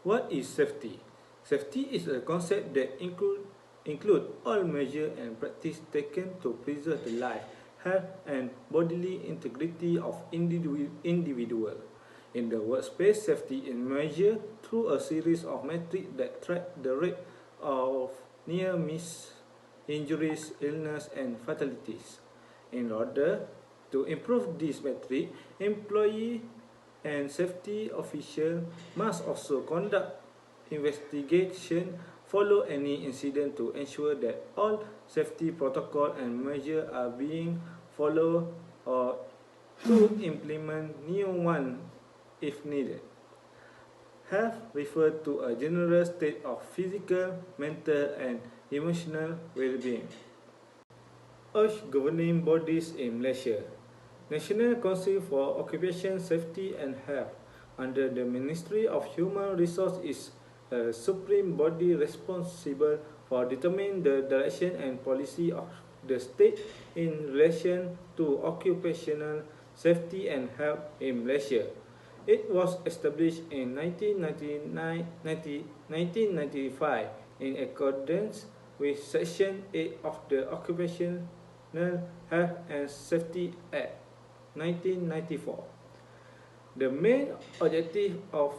What is safety? Safety is a concept that include all measures and practice taken to preserve the life, health, and bodily integrity of individual. In the workspace, safety is measured through a series of metrics that track the rate of near miss, injuries, illness, and fatalities. In order to improve this metric, employee and safety officials must also conduct investigation, follow any incident to ensure that all safety protocol and measures are being followed or to implement new one if needed. Health refers to a general state of physical, mental, and emotional well-being. Urge governing bodies in Malaysia. National Council for Occupation Safety and Health under the Ministry of Human Resources is a supreme body responsible for determining the direction and policy of the state in relation to occupational safety and health in Malaysia. It was established in 1995 in accordance with Section 8 of the Occupational Health and Safety Act 1994. The main objective of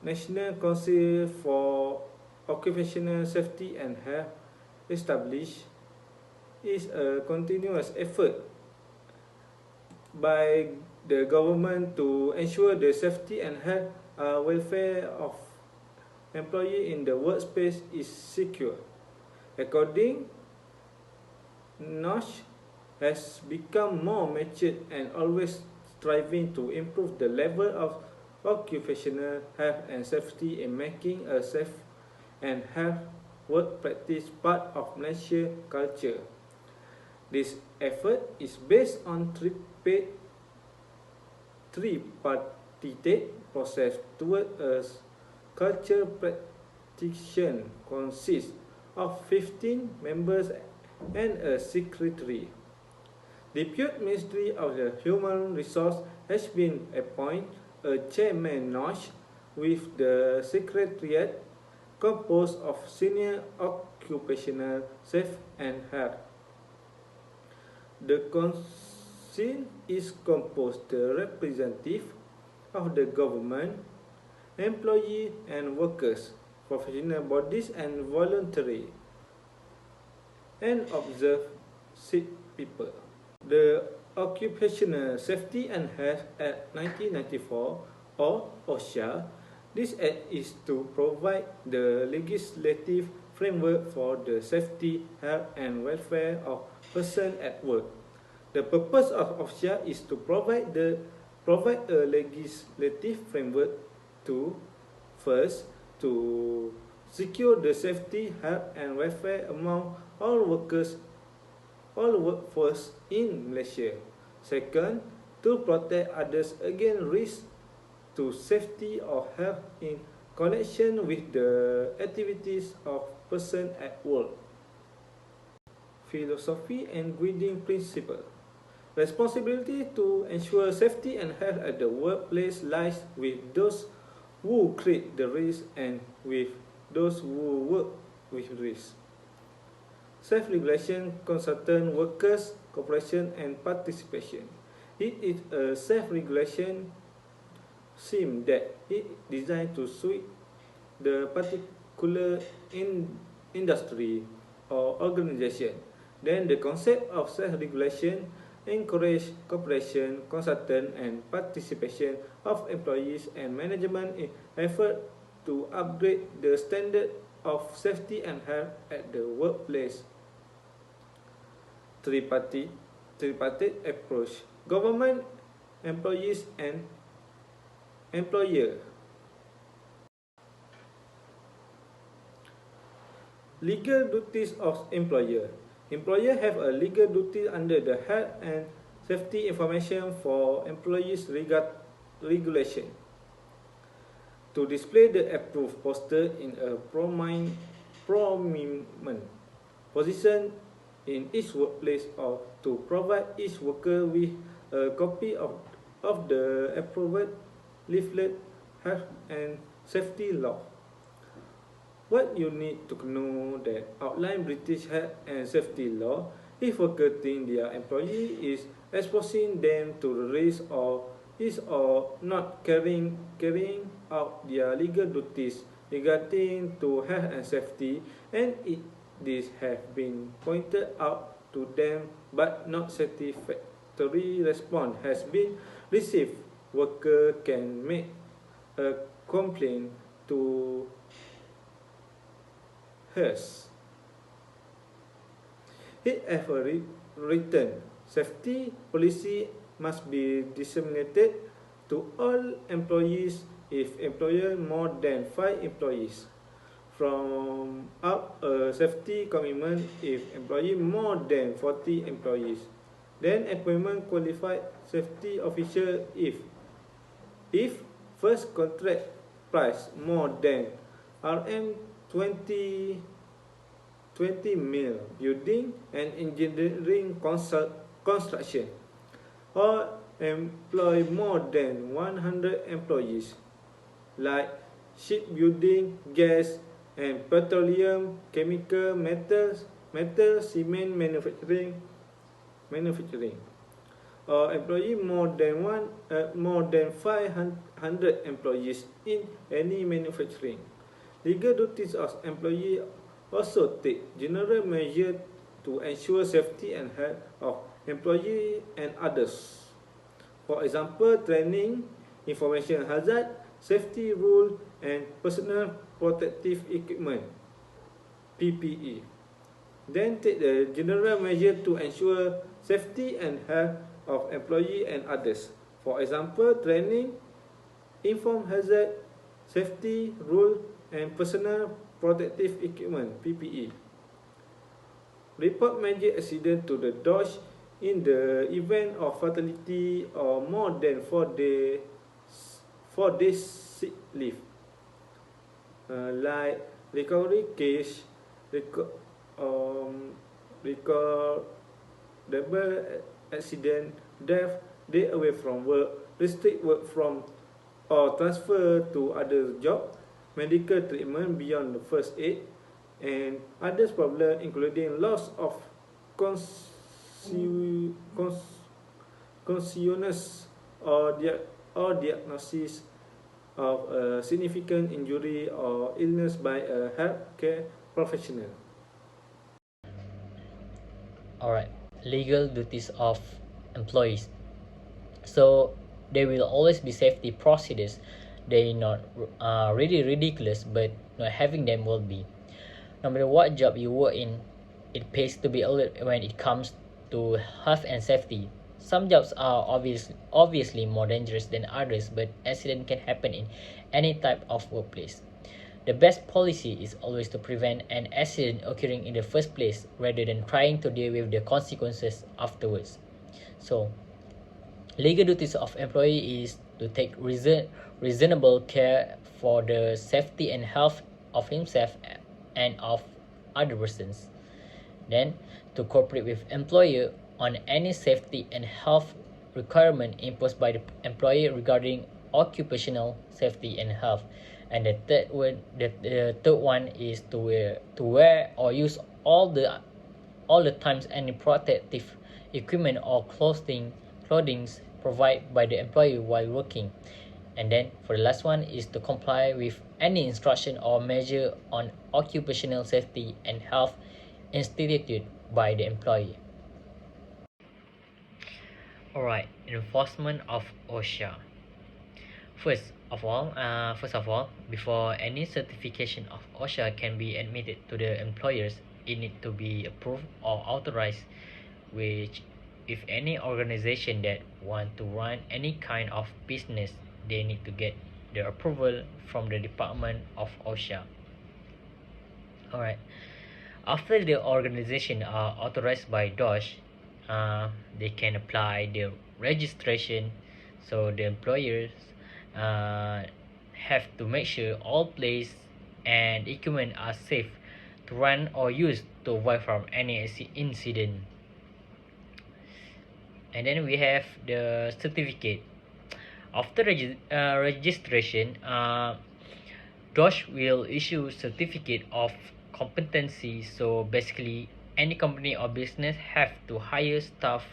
National Council for Occupational Safety and Health established is a continuous effort by the government to ensure the safety and health welfare of employees in the workspace is secure. According, NOSH has become more mature and always striving to improve the level of occupational health and safety in making a safe and health work practice part of Malaysia culture. This effort is based on tripartite process toward a culture practitioner consists of 15 members and a secretary. Deputy Ministry of the Human Resources has been appointed a chairman NOSH with the secretariat composed of senior occupational safe and health. The council is composed of representatives of the government, employees and workers, professional bodies and voluntary, and observe sick people. The Occupational Safety and Health Act 1994 or OSHA, this act is to provide the legislative framework for the safety, health and welfare of persons at work. The purpose of OSHA is to provide a legislative framework to first to secure the safety, health and welfare among all workforce in Malaysia. Second, to protect others against risk to safety or health in connection with the activities of person at work. Philosophy and guiding principle. Responsibility to ensure safety and health at the workplace lies with those who create the risk and with those who work with risk. Self-regulation, consultant, workers, cooperation and participation. It is a self-regulation scheme that is designed to suit the particular industry or organization. Then the concept of self-regulation encourages cooperation, consultant and participation of employees and management in effort to upgrade the standard of safety and health at the workplace. Tripartite approach. Government, employees and employer. Legal duties of employer. Employer have a legal duty under the Health and Safety Information for Employees Regulation to display the approved poster in a prominent position in each workplace or to provide each worker with a copy of the approved leaflet, health and safety law. What you need to know that outline British health and safety law if worker think their employee is exposing them to risk or is or not carrying out their legal duties regarding to health and safety, and this have been pointed out to them but not satisfactory response has been received, worker can make a complaint to hers. It have a written safety policy must be disseminated to all employees if employer more than 5 employees. From up a safety commitment if employee more than 40 employees. Then appointment qualified safety officer if first contract price more than RM20 mil building and engineering construction, or employ more than 100 employees, like shipbuilding, gas and petroleum, chemical, metal, cement manufacturing, or employee more than 500 employees in any manufacturing. Legal duties of employee also take general measures to ensure safety and health of employee and others. For example, training, information hazard, safety rule, and personal protective equipment (PPE). Then take the general measure to ensure safety and health of employee and others. For example, training, inform hazard, safety rule, and personal protective equipment (PPE). Report major accident to the DOSH in the event of fatality or more than 4 days sick leave, like recovery case, recordable accident, death, day away from work, restrict work from or transfer to other job, medical treatment beyond the first aid, and others problems including loss of consciousness or diagnosis of a significant injury or illness by a healthcare professional. Alright, legal duties of employees. So there will always be safety procedures. They not really ridiculous, but not having them will be. No matter what job you work in, it pays to be alert when it comes to health and safety. Some jobs are obviously more dangerous than others, but accident can happen in any type of workplace. The best policy is always to prevent an accident occurring in the first place rather than trying to deal with the consequences afterwards. So, legal duties of employee is to take reasonable care for the safety and health of himself and of other persons. Then, to cooperate with employer on any safety and health requirement imposed by the employer regarding occupational safety and health. And the third one is to wear or use all the times any protective equipment or clothing provided by the employer while working. And then for the last one is to comply with any instruction or measure on occupational safety and health instituted by the employee. Alright, enforcement of OSHA. First of all, before any certification of OSHA can be admitted to the employers, it need to be approved or authorized, which if any organization that want to run any kind of business, they need to get the approval from the Department of OSHA. Alright. After the organization are authorized by DOSH, they can apply the registration. So the employers have to make sure all place and equipment are safe to run or use to avoid from any incident. And then we have the certificate. After registration, DOSH will issue certificate of competency. So basically, any company or business have to hire staff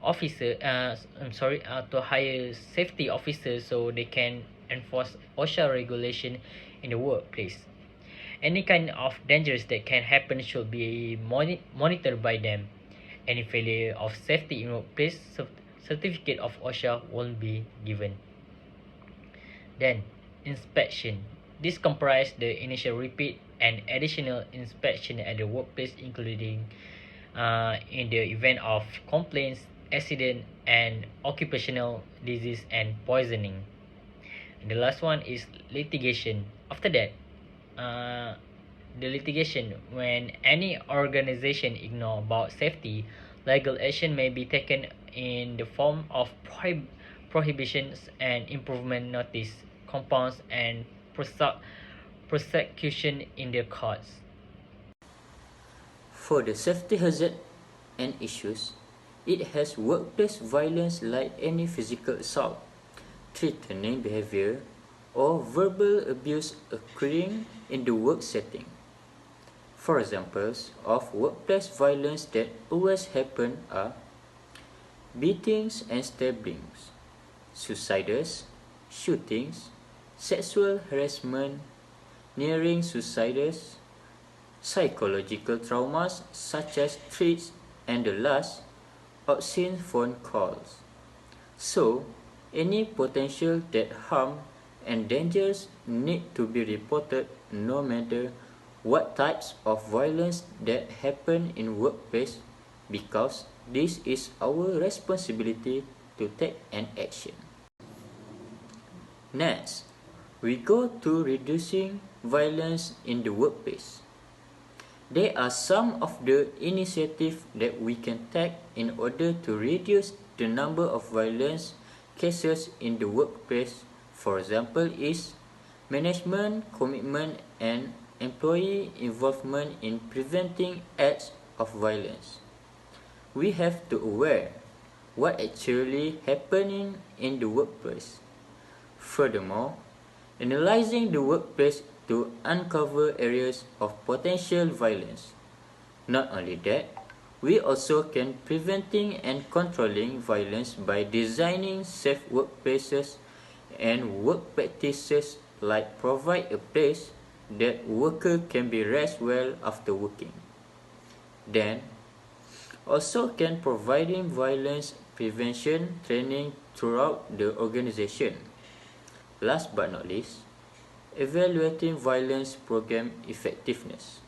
officer. To hire safety officers so they can enforce OSHA regulation in the workplace. Any kind of dangers that can happen should be monitored by them. Any failure of safety in workplace, certificate of OSHA won't be given. Then, inspection. This comprises the initial repeat and additional inspection at the workplace, including in the event of complaints, accident, and occupational disease and poisoning. And the last one is litigation. After that, uh, the litigation, when any organization ignore about safety, legal action may be taken in the form of prohibitions and improvement notice, compounds, and prosecution in the courts. For the safety hazard and issues, it has workplace violence like any physical assault, threatening behavior, or verbal abuse occurring in the work setting. For examples of workplace violence that always happen are beatings and stabbings, suicides, shootings, sexual harassment, nearing suicides, psychological traumas such as threats, and the last, obscene phone calls. So, any potential that harm and dangers need to be reported no matter what types of violence that happen in workplace, because this is our responsibility to take an action. Next, we go to reducing violence in the workplace. There are some of the initiatives that we can take in order to reduce the number of violence cases in the workplace. For example, is management commitment and employee involvement in preventing acts of violence. We have to aware what actually happening in the workplace. Furthermore, analyzing the workplace to uncover areas of potential violence. Not only that, we also can preventing and controlling violence by designing safe workplaces and work practices like provide a place that worker can be rest well after working. Then, also can providing violence prevention training throughout the organization. Last but not least, evaluating violence program effectiveness.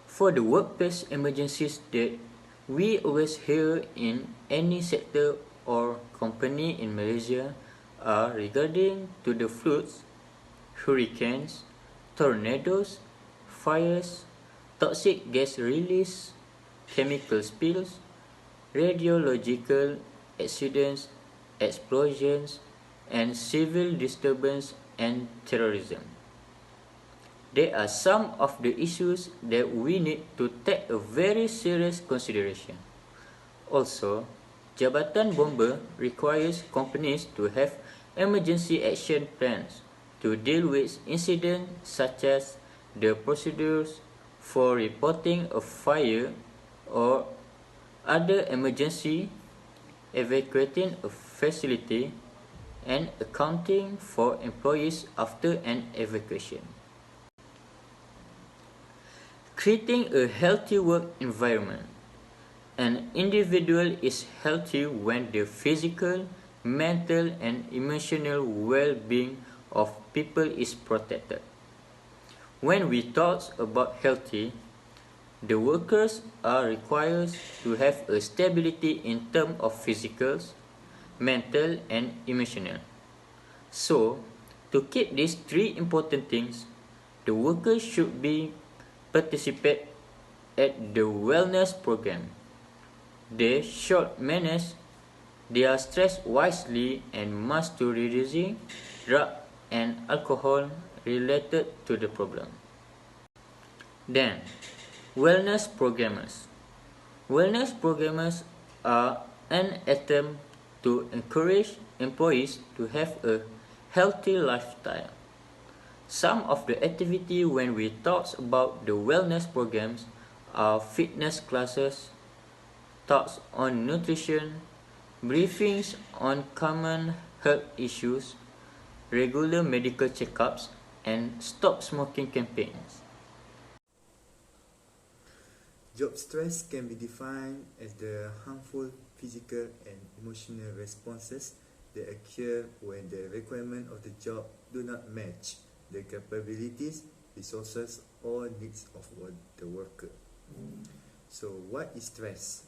For the workplace emergencies that we always hear in any sector or company in Malaysia are regarding to the floods, hurricanes, tornadoes, fires, toxic gas release, chemical spills, radiological accidents, explosions, and civil disturbance and terrorism. There are some of the issues that we need to take a very serious consideration. Also, Jabatan Bomba requires companies to have emergency action plans to deal with incidents such as the procedures for reporting a fire or other emergency, evacuating a facility, and accounting for employees after an evacuation. Creating a healthy work environment. An individual is healthy when the physical, mental, and emotional well-being of people is protected. When we talk about healthy, the workers are required to have a stability in terms of physical, mental, and emotional. So, to keep these three important things, the workers should be participate at the wellness program. They should manage their stress wisely and must to reducing drug and alcohol related to the problem. Then, wellness programmers. Wellness programmers are an attempt to encourage employees to have a healthy lifestyle. Some of the activity when we talk about the wellness programs are fitness classes, talks on nutrition, briefings on common health issues, regular medical checkups, and stop smoking campaigns. Job stress can be defined as the harmful physical and emotional responses that occur when the requirements of the job do not match the capabilities, resources, or needs of the worker. So, what is stress?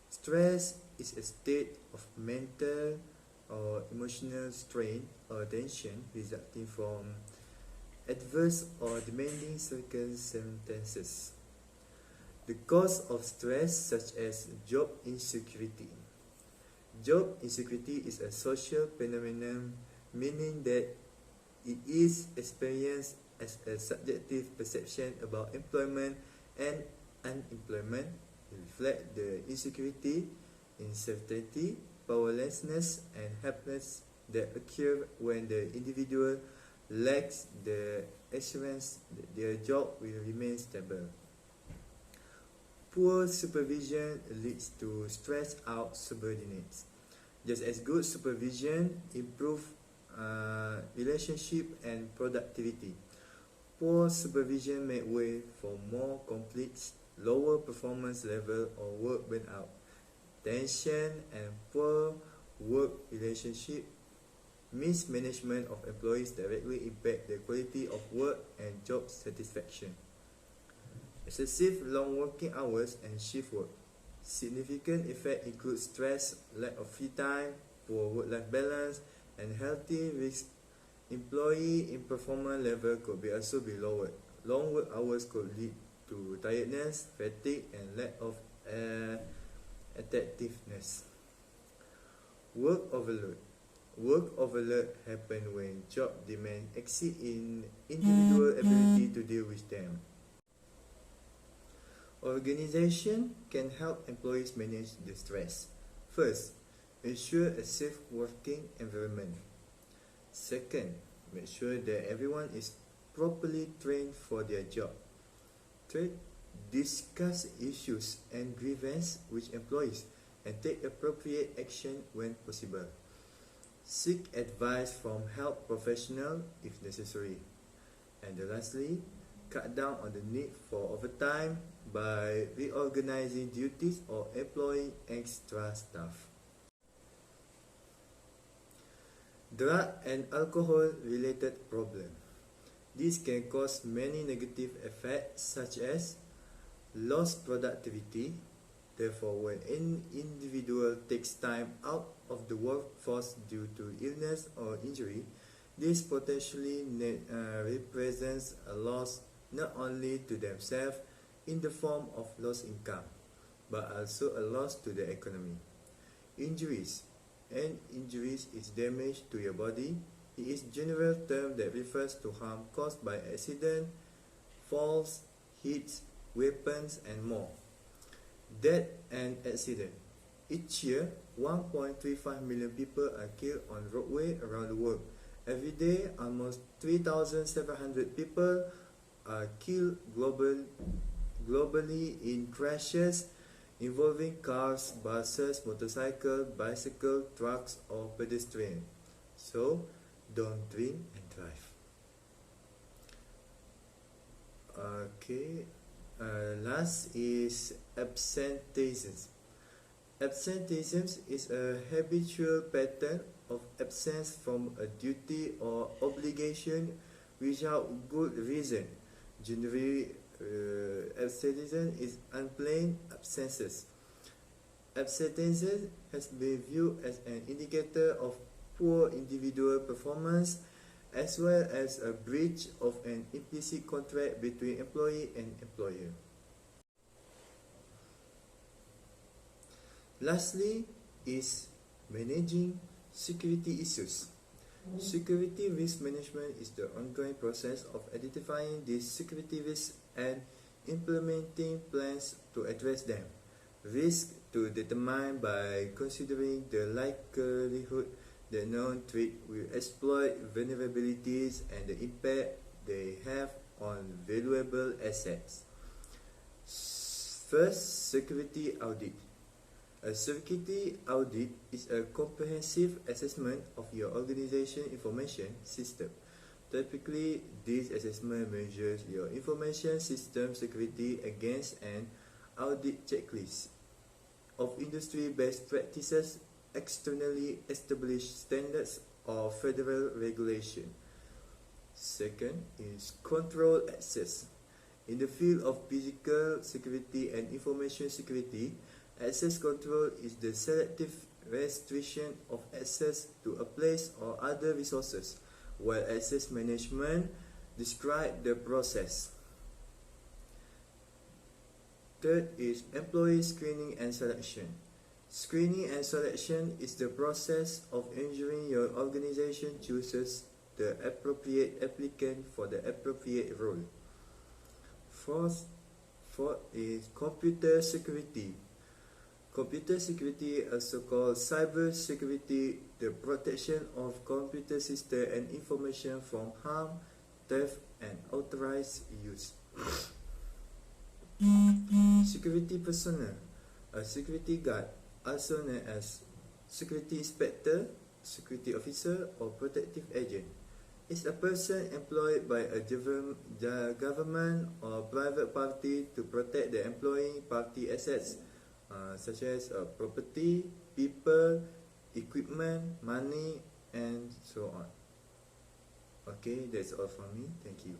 Stress is a state of mental or emotional strain or tension resulting from adverse or demanding circumstances. The cause of stress such as job insecurity. Job insecurity is a social phenomenon meaning that it is experienced as a subjective perception about employment and unemployment. It reflects the insecurity, uncertainty, powerlessness, and helplessness that occur when the individual lacks the assurance that their job will remain stable. Poor supervision leads to stressed out subordinates. Just as good supervision improves relationship and productivity, poor supervision makes way for more conflicts, lower performance level, or work burnout. Tension and poor work relationship, mismanagement of employees directly impact the quality of work and job satisfaction. Excessive long working hours and shift work. Significant effects include stress, lack of free time, poor work-life balance, and healthy risk. Employee in performance level could also be lowered. Long work hours could lead to tiredness, fatigue, and lack of attentiveness. Work overload. Work overload happens when job demands exceed in individual ability to deal with them. Organization can help employees manage the stress. First, ensure a safe working environment. Second, make sure that everyone is properly trained for their job. Third, discuss issues and grievances with employees and take appropriate action when possible. Seek advice from health professionals if necessary. And lastly, cut down on the need for overtime by reorganizing duties or employing extra staff. Drug and alcohol related problems. This can cause many negative effects such as lost productivity. Therefore, when an individual takes time out of the workforce due to illness or injury, this potentially represents a loss not only to themselves in the form of lost income, but also a loss to the economy. Injuries. And injuries is damage to your body. It is a general term that refers to harm caused by accident, falls, hits, weapons, and more. Death and accident. Each year, 1.35 million people are killed on roadway around the world. Every day, almost 3,700 people are killed globally in crashes involving cars, buses, motorcycles, bicycles, trucks, or pedestrians. So, don't drink and drive. Okay, last is absenteeism. Absenteeism is a habitual pattern of absence from a duty or obligation without good reason. Generally, absenteeism is unplanned absences. Absenteeism has been viewed as an indicator of poor individual performance as well as a breach of an implicit contract between employee and employer. Lastly is managing security issues. Security risk management is the ongoing process of identifying these security risks and implementing plans to address them. Risk to determine by considering the likelihood The known threat will exploit vulnerabilities and the impact they have on valuable assets. First, security audit. A security audit is a comprehensive assessment of your organization information system. Typically, this assessment measures your information system security against an audit checklist of industry best practices, externally established standards, or federal regulation. Second is control access. In the field of physical security and information security, access control is the selective restriction of access to a place or other resources, while access management describes the process. Third is employee screening and selection. Screening and selection is the process of ensuring your organization chooses the appropriate applicant for the appropriate role. Fourth is computer security. Computer security, also called cyber security, the protection of computer system and information from harm, theft, and unauthorized use. Security personnel. A security guard, also known as security inspector, security officer, or protective agent, is a person employed by a government or private party to protect the employing party assets, such as property, people, equipment, money, and so on. Okay, that's all from me. Thank you.